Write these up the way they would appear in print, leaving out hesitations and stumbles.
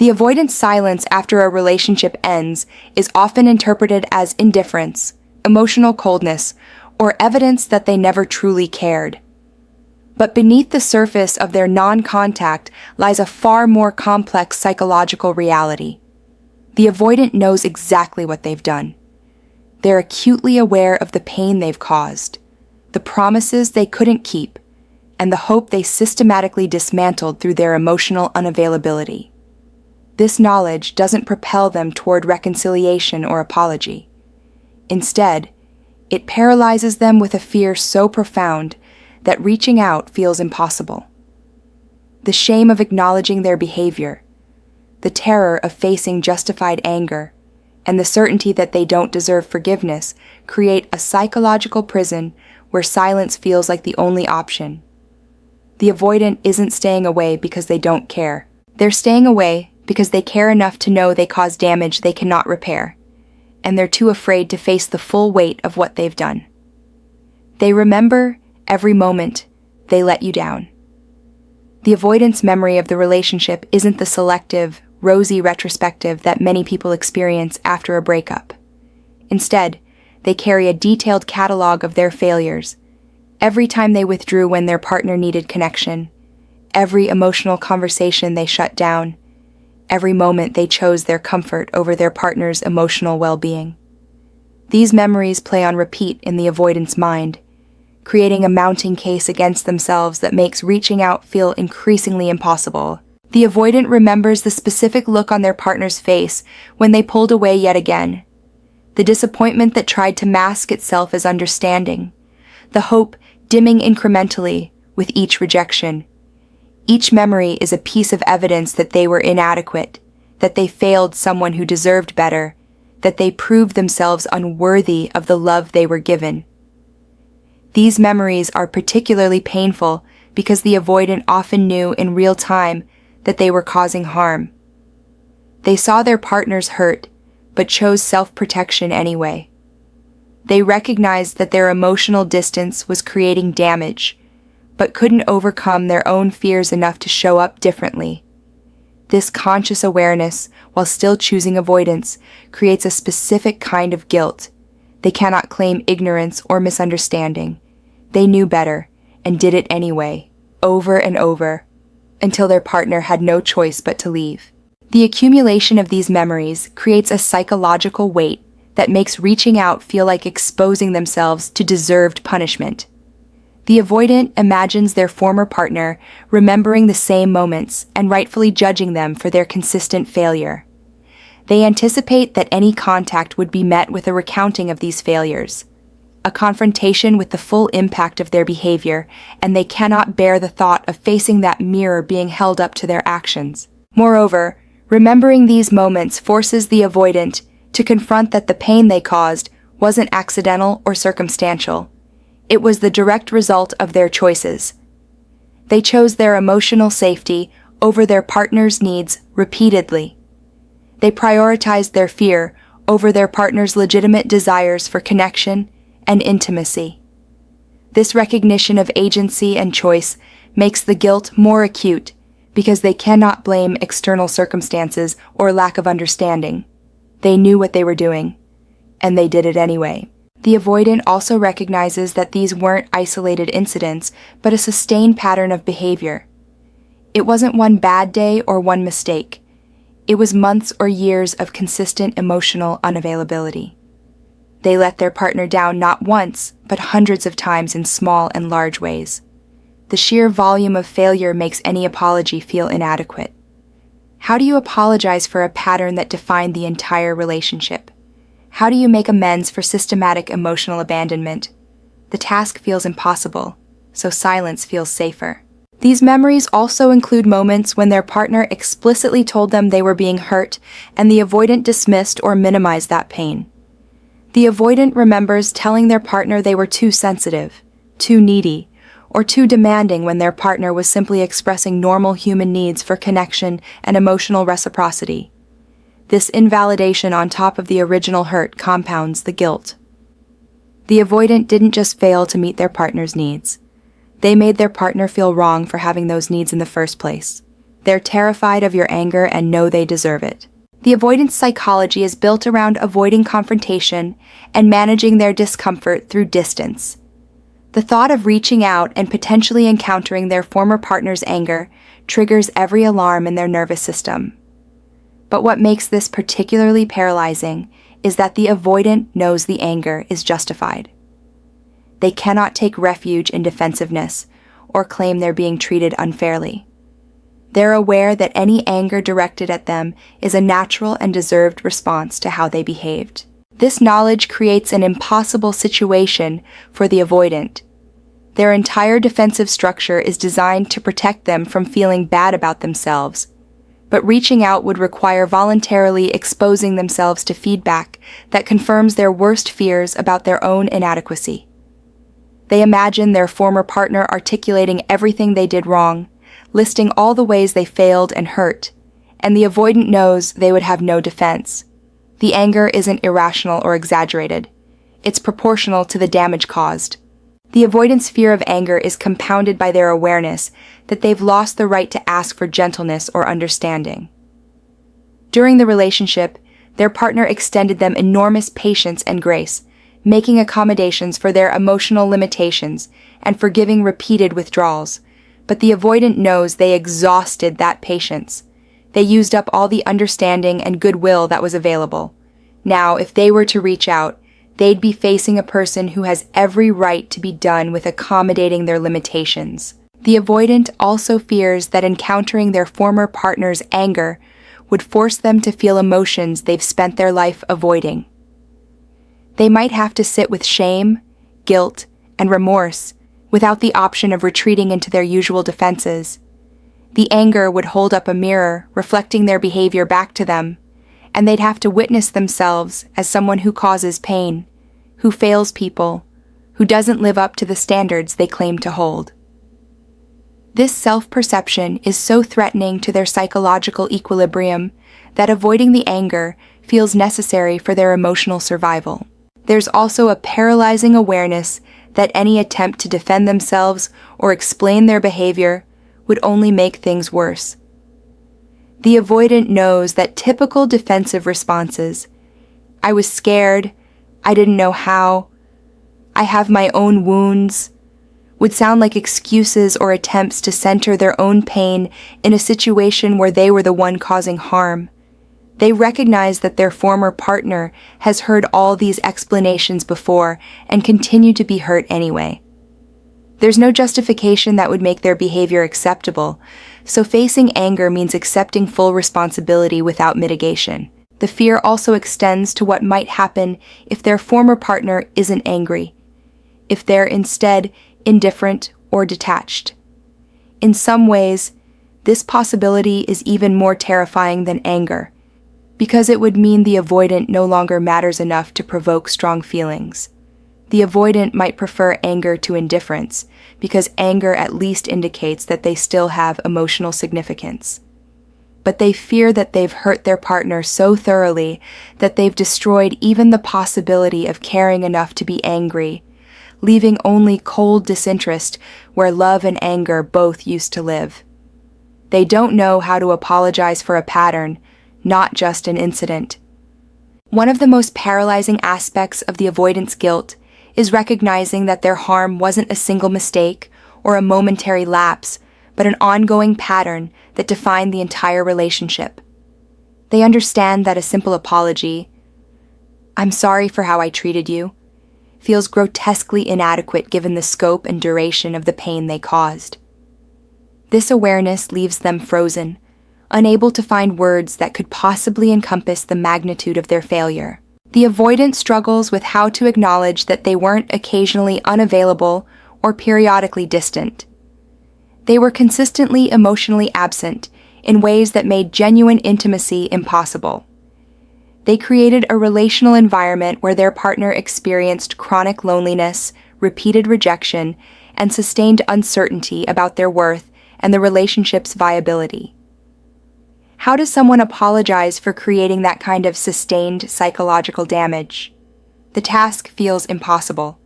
The avoidant silence after a relationship ends is often interpreted as indifference, emotional coldness, or evidence that they never truly cared. But beneath the surface of their non-contact lies a far more complex psychological reality. The avoidant knows exactly what they've done. They're acutely aware of the pain they've caused, the promises they couldn't keep, and the hope they systematically dismantled through their emotional unavailability. This knowledge doesn't propel them toward reconciliation or apology. Instead, it paralyzes them with a fear so profound that reaching out feels impossible. The shame of acknowledging their behavior, the terror of facing justified anger, and the certainty that they don't deserve forgiveness create a psychological prison where silence feels like the only option. The avoidant isn't staying away because they don't care. They're staying away because they care enough to know they cause damage they cannot repair, and they're too afraid to face the full weight of what they've done. They remember every moment they let you down. The avoidance memory of the relationship isn't the selective, rosy retrospective that many people experience after a breakup. Instead, they carry a detailed catalog of their failures, every time they withdrew when their partner needed connection, every emotional conversation they shut down, every moment they chose their comfort over their partner's emotional well-being. These memories play on repeat in the avoidant's mind, creating a mounting case against themselves that makes reaching out feel increasingly impossible. The avoidant remembers the specific look on their partner's face when they pulled away yet again, the disappointment that tried to mask itself as understanding, the hope dimming incrementally with each rejection. Each memory is a piece of evidence that they were inadequate, that they failed someone who deserved better, that they proved themselves unworthy of the love they were given. These memories are particularly painful because the avoidant often knew in real time that they were causing harm. They saw their partners hurt, but chose self-protection anyway. They recognized that their emotional distance was creating damage, but couldn't overcome their own fears enough to show up differently. This conscious awareness, while still choosing avoidance, creates a specific kind of guilt. They cannot claim ignorance or misunderstanding. They knew better, and did it anyway, over and over, until their partner had no choice but to leave. The accumulation of these memories creates a psychological weight that makes reaching out feel like exposing themselves to deserved punishment. The avoidant imagines their former partner remembering the same moments and rightfully judging them for their consistent failure. They anticipate that any contact would be met with a recounting of these failures, a confrontation with the full impact of their behavior, and they cannot bear the thought of facing that mirror being held up to their actions. Moreover, remembering these moments forces the avoidant to confront that the pain they caused wasn't accidental or circumstantial. It was the direct result of their choices. They chose their emotional safety over their partner's needs repeatedly. They prioritized their fear over their partner's legitimate desires for connection and intimacy. This recognition of agency and choice makes the guilt more acute because they cannot blame external circumstances or lack of understanding. They knew what they were doing, and they did it anyway. The avoidant also recognizes that these weren't isolated incidents, but a sustained pattern of behavior. It wasn't one bad day or one mistake. It was months or years of consistent emotional unavailability. They let their partner down not once, but hundreds of times in small and large ways. The sheer volume of failure makes any apology feel inadequate. How do you apologize for a pattern that defined the entire relationship? How do you make amends for systematic emotional abandonment? The task feels impossible, so silence feels safer. These memories also include moments when their partner explicitly told them they were being hurt, and the avoidant dismissed or minimized that pain. The avoidant remembers telling their partner they were too sensitive, too needy, or too demanding when their partner was simply expressing normal human needs for connection and emotional reciprocity. This invalidation on top of the original hurt compounds the guilt. The avoidant didn't just fail to meet their partner's needs. They made their partner feel wrong for having those needs in the first place. They're terrified of your anger and know they deserve it. The avoidance psychology is built around avoiding confrontation and managing their discomfort through distance. The thought of reaching out and potentially encountering their former partner's anger triggers every alarm in their nervous system. But what makes this particularly paralyzing is that the avoidant knows the anger is justified. They cannot take refuge in defensiveness or claim they're being treated unfairly. They're aware that any anger directed at them is a natural and deserved response to how they behaved. This knowledge creates an impossible situation for the avoidant. Their entire defensive structure is designed to protect them from feeling bad about themselves, but reaching out would require voluntarily exposing themselves to feedback that confirms their worst fears about their own inadequacy. They imagine their former partner articulating everything they did wrong, listing all the ways they failed and hurt, and the avoidant knows they would have no defense. The anger isn't irrational or exaggerated. It's proportional to the damage caused. The avoidant's fear of anger is compounded by their awareness that they've lost the right to ask for gentleness or understanding. During the relationship, their partner extended them enormous patience and grace, making accommodations for their emotional limitations and forgiving repeated withdrawals. But the avoidant knows they exhausted that patience. They used up all the understanding and goodwill that was available. Now, if they were to reach out, they'd be facing a person who has every right to be done with accommodating their limitations. The avoidant also fears that encountering their former partner's anger would force them to feel emotions they've spent their life avoiding. They might have to sit with shame, guilt, and remorse without the option of retreating into their usual defenses. The anger would hold up a mirror, reflecting their behavior back to them, and they'd have to witness themselves as someone who causes pain, who fails people, who doesn't live up to the standards they claim to hold. This self-perception is so threatening to their psychological equilibrium that avoiding the anger feels necessary for their emotional survival. There's also a paralyzing awareness that any attempt to defend themselves or explain their behavior would only make things worse. The avoidant knows that typical defensive responses, "I was scared," "I didn't know how," "I have my own wounds," would sound like excuses or attempts to center their own pain in a situation where they were the one causing harm. They recognize that their former partner has heard all these explanations before and continue to be hurt anyway. There's no justification that would make their behavior acceptable, so facing anger means accepting full responsibility without mitigation. The fear also extends to what might happen if their former partner isn't angry, if they're instead indifferent or detached. In some ways, this possibility is even more terrifying than anger, because it would mean the avoidant no longer matters enough to provoke strong feelings. The avoidant might prefer anger to indifference, because anger at least indicates that they still have emotional significance. But they fear that they've hurt their partner so thoroughly that they've destroyed even the possibility of caring enough to be angry, leaving only cold disinterest where love and anger both used to live. They don't know how to apologize for a pattern, not just an incident. One of the most paralyzing aspects of the avoidance guilt is recognizing that their harm wasn't a single mistake or a momentary lapse, but an ongoing pattern that defined the entire relationship. They understand that a simple apology, "I'm sorry for how I treated you," feels grotesquely inadequate given the scope and duration of the pain they caused. This awareness leaves them frozen, unable to find words that could possibly encompass the magnitude of their failure. The avoidant struggles with how to acknowledge that they weren't occasionally unavailable or periodically distant. They were consistently emotionally absent in ways that made genuine intimacy impossible. They created a relational environment where their partner experienced chronic loneliness, repeated rejection, and sustained uncertainty about their worth and the relationship's viability. How does someone apologize for creating that kind of sustained psychological damage? The task feels impossible,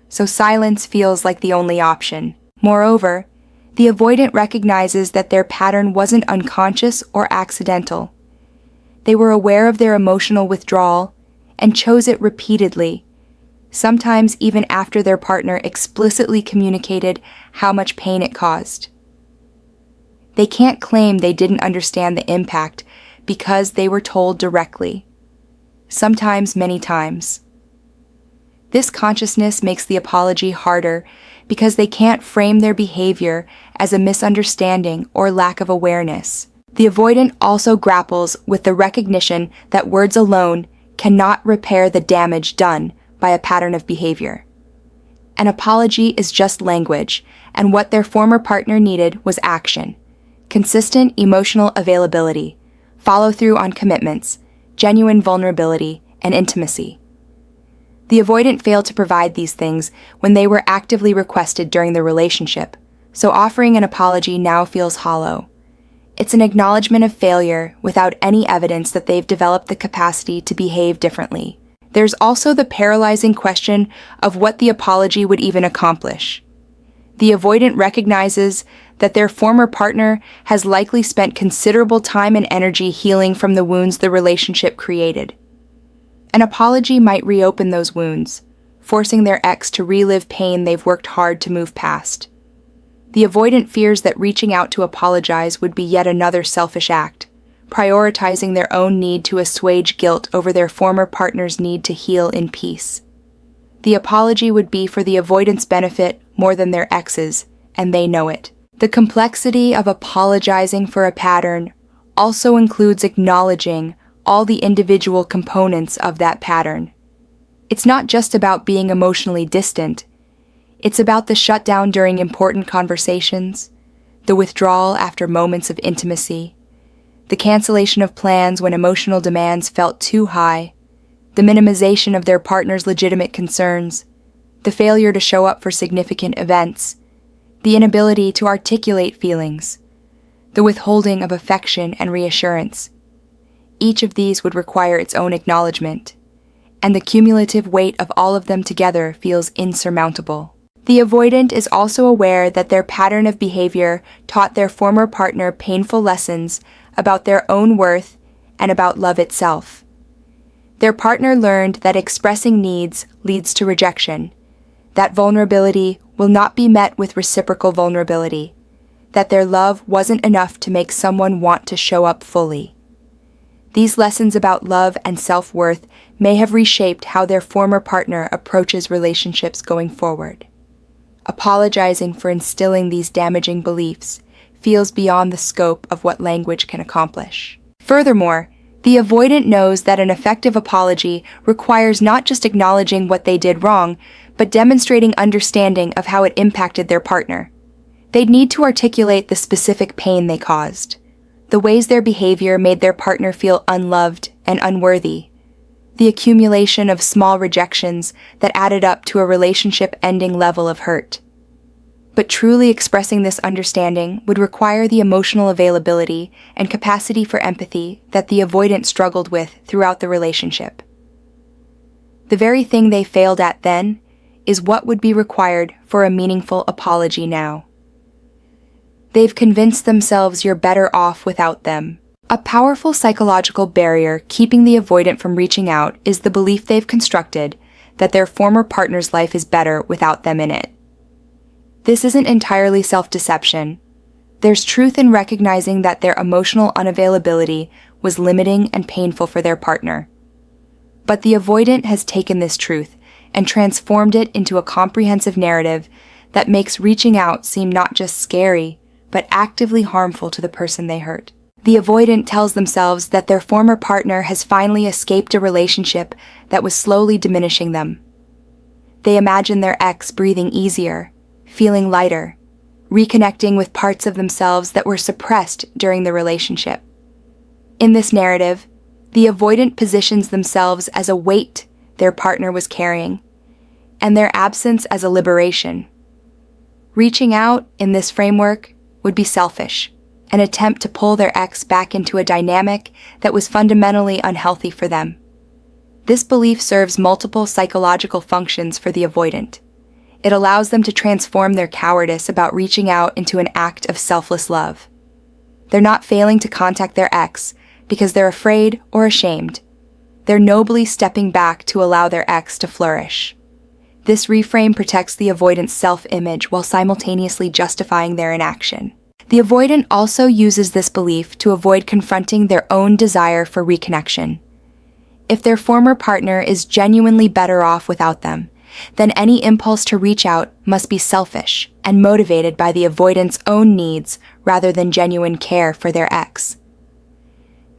so silence feels like the only option. Moreover, The avoidant recognizes that their pattern wasn't unconscious or accidental. They were aware of their emotional withdrawal and chose it repeatedly, sometimes even after their partner explicitly communicated how much pain it caused. They can't claim they didn't understand the impact because they were told directly, sometimes many times. This consciousness makes the apology harder because they can't frame their behavior as a misunderstanding or lack of awareness. The avoidant also grapples with the recognition that words alone cannot repair the damage done by a pattern of behavior. An apology is just language, and what their former partner needed was action, consistent emotional availability, follow-through on commitments, genuine vulnerability, and intimacy. The avoidant failed to provide these things when they were actively requested during the relationship, so offering an apology now feels hollow. It's an acknowledgement of failure without any evidence that they've developed the capacity to behave differently. There's also the paralyzing question of what the apology would even accomplish. The avoidant recognizes that their former partner has likely spent considerable time and energy healing from the wounds the relationship created. An apology might reopen those wounds, forcing their ex to relive pain they've worked hard to move past. The avoidant fears that reaching out to apologize would be yet another selfish act, prioritizing their own need to assuage guilt over their former partner's need to heal in peace. The apology would be for the avoidant's benefit more than their ex's, and they know it. The complexity of apologizing for a pattern also includes acknowledging all the individual components of that pattern. It's not just about being emotionally distant. It's about the shutdown during important conversations, the withdrawal after moments of intimacy, the cancellation of plans when emotional demands felt too high, the minimization of their partner's legitimate concerns, the failure to show up for significant events, the inability to articulate feelings, the withholding of affection and reassurance. Each of these would require its own acknowledgement, and the cumulative weight of all of them together feels insurmountable. The avoidant is also aware that their pattern of behavior taught their former partner painful lessons about their own worth and about love itself. Their partner learned that expressing needs leads to rejection, that vulnerability will not be met with reciprocal vulnerability, that their love wasn't enough to make someone want to show up fully. These lessons about love and self-worth may have reshaped how their former partner approaches relationships going forward. Apologizing for instilling these damaging beliefs feels beyond the scope of what language can accomplish. Furthermore, the avoidant knows that an effective apology requires not just acknowledging what they did wrong, but demonstrating understanding of how it impacted their partner. They'd need to articulate the specific pain they caused, the ways their behavior made their partner feel unloved and unworthy, the accumulation of small rejections that added up to a relationship-ending level of hurt. But truly expressing this understanding would require the emotional availability and capacity for empathy that the avoidant struggled with throughout the relationship. The very thing they failed at then is what would be required for a meaningful apology now. They've convinced themselves you're better off without them. A powerful psychological barrier keeping the avoidant from reaching out is the belief they've constructed that their former partner's life is better without them in it. This isn't entirely self-deception. There's truth in recognizing that their emotional unavailability was limiting and painful for their partner. But the avoidant has taken this truth and transformed it into a comprehensive narrative that makes reaching out seem not just scary, but actively harmful to the person they hurt. The avoidant tells themselves that their former partner has finally escaped a relationship that was slowly diminishing them. They imagine their ex breathing easier, feeling lighter, reconnecting with parts of themselves that were suppressed during the relationship. In this narrative, the avoidant positions themselves as a weight their partner was carrying, and their absence as a liberation. Reaching out, in this framework, would be selfish, an attempt to pull their ex back into a dynamic that was fundamentally unhealthy for them. This belief serves multiple psychological functions for the avoidant. It allows them to transform their cowardice about reaching out into an act of selfless love. They're not failing to contact their ex because they're afraid or ashamed. They're nobly stepping back to allow their ex to flourish. This reframe protects the avoidant's self-image while simultaneously justifying their inaction. The avoidant also uses this belief to avoid confronting their own desire for reconnection. If their former partner is genuinely better off without them, then any impulse to reach out must be selfish and motivated by the avoidant's own needs rather than genuine care for their ex.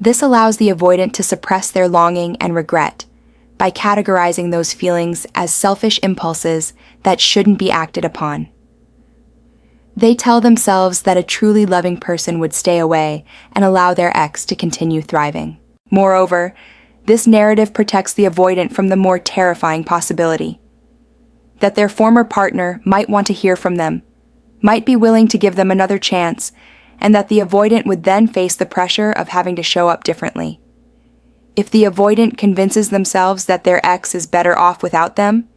This allows the avoidant to suppress their longing and regret by categorizing those feelings as selfish impulses that shouldn't be acted upon. They tell themselves that a truly loving person would stay away and allow their ex to continue thriving. Moreover, this narrative protects the avoidant from the more terrifying possibility that their former partner might want to hear from them, might be willing to give them another chance, and that the avoidant would then face the pressure of having to show up differently. If the avoidant convinces themselves that their ex is better off without them,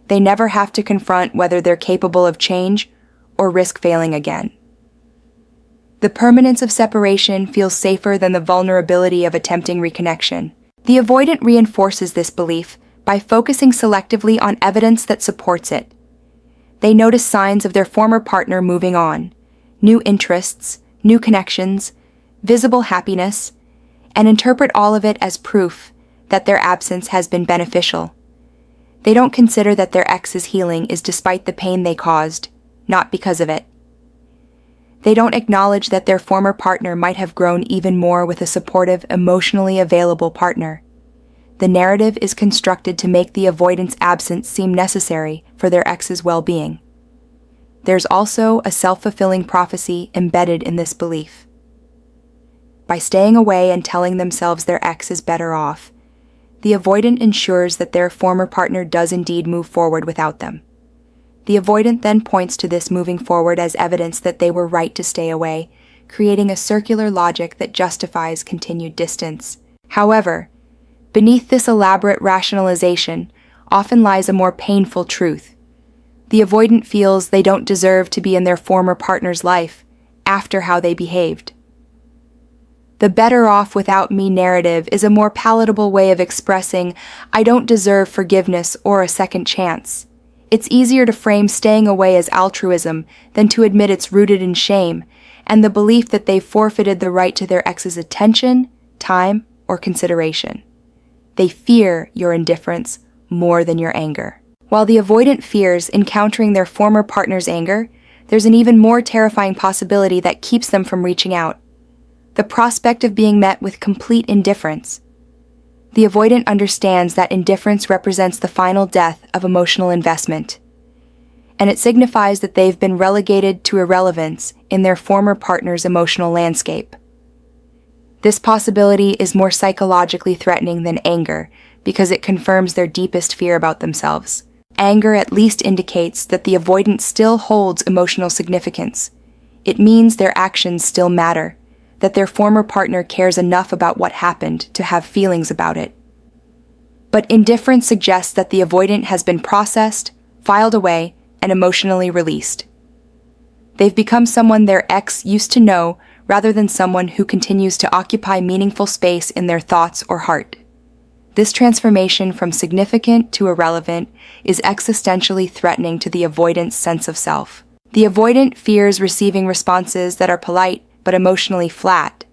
they never have to confront whether they're capable of change or risk failing again. The permanence of separation feels safer than the vulnerability of attempting reconnection. The avoidant reinforces this belief by focusing selectively on evidence that supports it. They notice signs of their former partner moving on, new interests, new connections, visible happiness, and interpret all of it as proof that their absence has been beneficial. They don't consider that their ex's healing is despite the pain they caused, not because of it. They don't acknowledge that their former partner might have grown even more with a supportive, emotionally available partner. The narrative is constructed to make the avoidant's absence seem necessary for their ex's well-being. There's also a self-fulfilling prophecy embedded in this belief. By staying away and telling themselves their ex is better off, the avoidant ensures that their former partner does indeed move forward without them. The avoidant then points to this moving forward as evidence that they were right to stay away, creating a circular logic that justifies continued distance. However, beneath this elaborate rationalization often lies a more painful truth. The avoidant feels they don't deserve to be in their former partner's life after how they behaved. The better off without me narrative is a more palatable way of expressing I don't deserve forgiveness or a second chance. It's easier to frame staying away as altruism than to admit it's rooted in shame and the belief that they've forfeited the right to their ex's attention, time, or consideration. They fear your indifference more than your anger. While the avoidant fears encountering their former partner's anger, there's an even more terrifying possibility that keeps them from reaching out: the prospect of being met with complete indifference. The avoidant understands that indifference represents the final death of emotional investment, and it signifies that they've been relegated to irrelevance in their former partner's emotional landscape. This possibility is more psychologically threatening than anger because it confirms their deepest fear about themselves. Anger at least indicates that the avoidant still holds emotional significance. It means their actions still matter, that their former partner cares enough about what happened to have feelings about it. But indifference suggests that the avoidant has been processed, filed away, and emotionally released. They've become someone their ex used to know rather than someone who continues to occupy meaningful space in their thoughts or heart. This transformation from significant to irrelevant is existentially threatening to the avoidant's sense of self. The avoidant fears receiving responses that are polite but emotionally flat,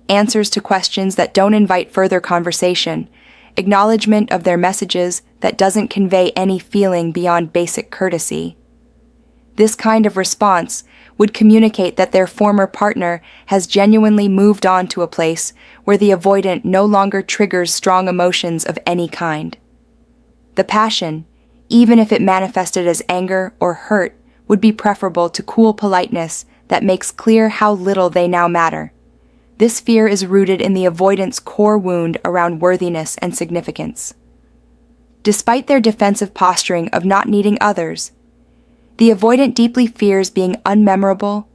answers to questions that don't invite further conversation, acknowledgement of their messages that doesn't convey any feeling beyond basic courtesy. This kind of response would communicate that their former partner has genuinely moved on to a place where the avoidant no longer triggers strong emotions of any kind. The passion, even if it manifested as anger or hurt, would be preferable to cool politeness that makes clear how little they now matter. This fear is rooted in the avoidant's core wound around worthiness and significance. Despite their defensive posturing of not needing others, the avoidant deeply fears being unmemorable,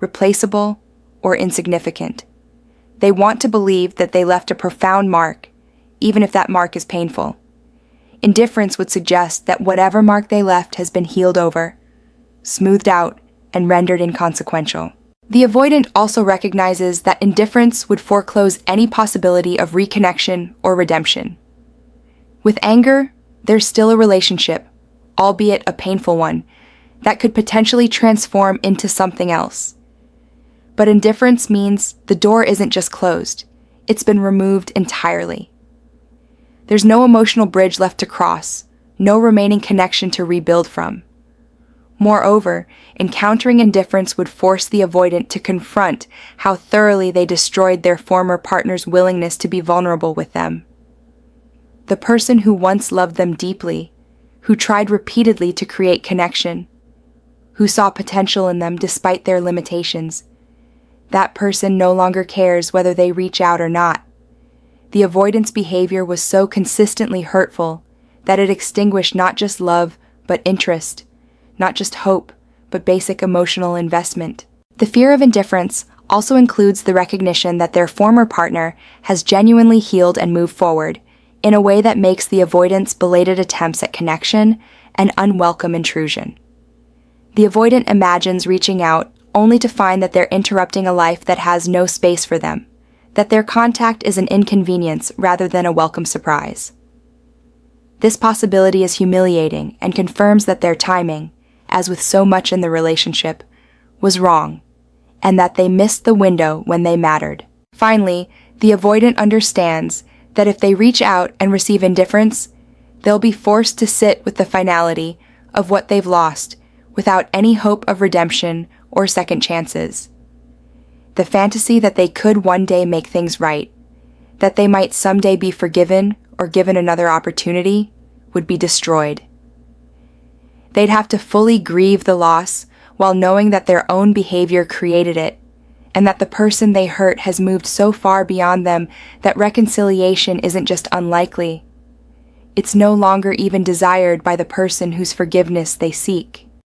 replaceable, or insignificant. They want to believe that they left a profound mark, even if that mark is painful. Indifference would suggest that whatever mark they left has been healed over, smoothed out, and rendered inconsequential. The avoidant also recognizes that indifference would foreclose any possibility of reconnection or redemption. With anger, there's still a relationship, albeit a painful one, that could potentially transform into something else. But indifference means the door isn't just closed, it's been removed entirely. There's no emotional bridge left to cross, no remaining connection to rebuild from. Moreover, encountering indifference would force the avoidant to confront how thoroughly they destroyed their former partner's willingness to be vulnerable with them. The person who once loved them deeply, who tried repeatedly to create connection, who saw potential in them despite their limitations, that person no longer cares whether they reach out or not. The avoidant's behavior was so consistently hurtful that it extinguished not just love, but interest, not just hope, but basic emotional investment. The fear of indifference also includes the recognition that their former partner has genuinely healed and moved forward in a way that makes the avoidant's belated attempts at connection an unwelcome intrusion. The avoidant imagines reaching out only to find that they're interrupting a life that has no space for them, that their contact is an inconvenience rather than a welcome surprise. This possibility is humiliating and confirms that their timing, as with so much in the relationship, was wrong, and that they missed the window when they mattered. Finally, the avoidant understands that if they reach out and receive indifference, they'll be forced to sit with the finality of what they've lost without any hope of redemption or second chances. The fantasy that they could one day make things right, that they might someday be forgiven or given another opportunity, would be destroyed. They'd have to fully grieve the loss while knowing that their own behavior created it, and that the person they hurt has moved so far beyond them that reconciliation isn't just unlikely. It's no longer even desired by the person whose forgiveness they seek.